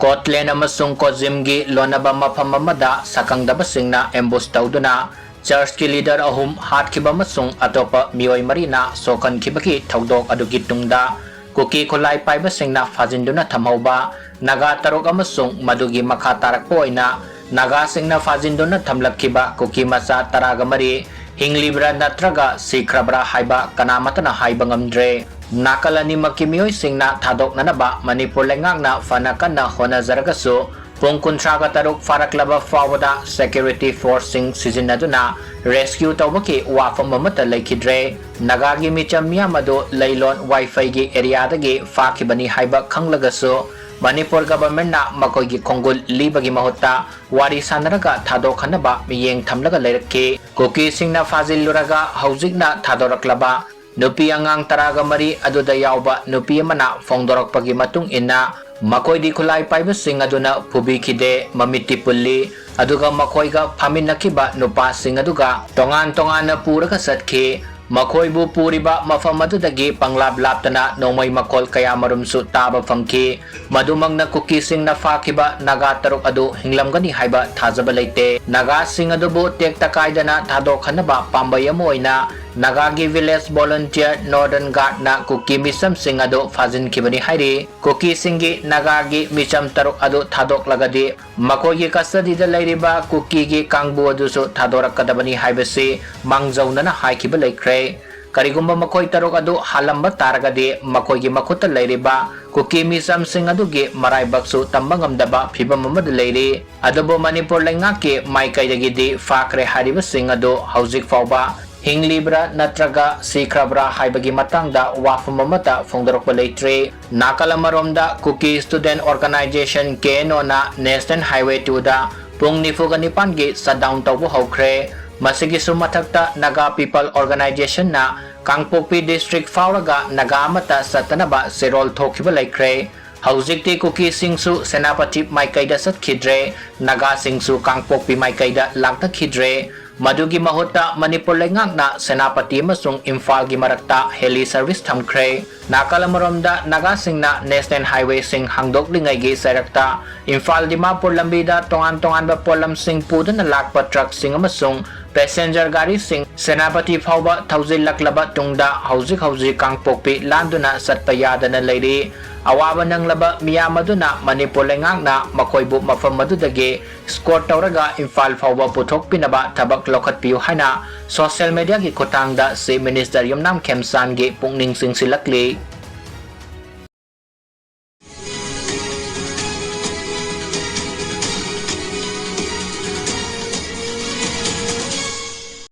Kotlen amasung Kozimgi lonaba mafam amada sakangdabasingna ambush tawduna Church ki leader ahum hatkiba amasung atopa mioi marina sokan kibaki thawdok adugi tungda Kuki khulai paibasingna Phajinduna Thamjouba Naga tarok amasung madugi makha tarakpa oina Naga singna Phajinduna thamlakkiba Kuki macha taraga mari Hinglibra Natraga Sikhrabara Haiba Kanamatana Haiba Ngamdre Nakalani makimiyoy singna thadok nanaba Manipur lengangna fanakana honazaragasu pung kuntraga taruk faraklaba fawada security force sing sizinaduna rescue tawbaki wafam mamata laikidre Nagagi micham miyamado laylon wifi gi area dagi fakibani haiba khanglagasu Manipur government na makoy gi konggol libagi mahutta wari sanaraga thadok hanaba miyeng thamlaga leirakki Kuki singna faziluraga haujikna thadoraklaba Nupi angang taraga mari aduda yauba nupi amana fongdorakpagi matung inna makoy di khulai paibasing aduna phubikide mamiti pulli aduga makoyga phaminakiba nupa sing aduga tongan na puraga satki makoy bu puriba mafam adudagi panglab laptana nomay makol kaya marumsu taba fangki madumang na Kuki sing na fakiba naga taruk adu hinglamgani haiba thajaba leite naga sing adubu tekta kaidana thadok hanaba pambayamo oina Nagagi village volunteer northern guard na Kuki misam sing ado Phajin kibani hairi Kuki singi Nagagi misam taruk ado thadok lagadi makoy custody da lairiba Kuki gi kangbu adusu thadorak kadabani haibasi mangjauna na haikiba laikre karigumba makoy taruk ado halamba taragadi makoy gi makuta lairiba Kuki misam sing ado gi maray baksu tambangamdaba phibam amad lairi adobo Manipur lengaki maikai dagidi fakre hariba sing ado haujik fawba Hinglibra Natraga Sikhrabara Haibagi matangda wafam amata fongdorokpa leitre Nakalamaromda Kuki Student Organization KNO na National Highway 2 da pung nifuganipan gi shutdown tawbu hawkre masigi sumathakta Naga People Organization na Kangpokpi District fauraga Naga amata satanaba serol thokiba laikre Haujikti Kuki singsu senapati maikaida satkidre Naga singsu Kangpokpi maikaida lagtakhidre Madugi mahutta Manipur lengangna senapati amasung Imphal gi marakta heli service thamkre Nakalamaromda Naga singna National Highway sing hangdok lingai gi sarakta Imphal Dimapur lambida tongan ba polam sing pudana lakpa truck sing amasung passenger gari sing senapati phawba thousand laklaba tungda haujik Kangpokpi landuna satpa yadana leiri awaba nang laba miyamaduna Manipur lengangna makoybu mafam madudagi score tawraga Imphal phawba puthok pinaba tabak lokhat piu haina social media gi khotangda si minister yumnam khemsan gi pungning sing silakli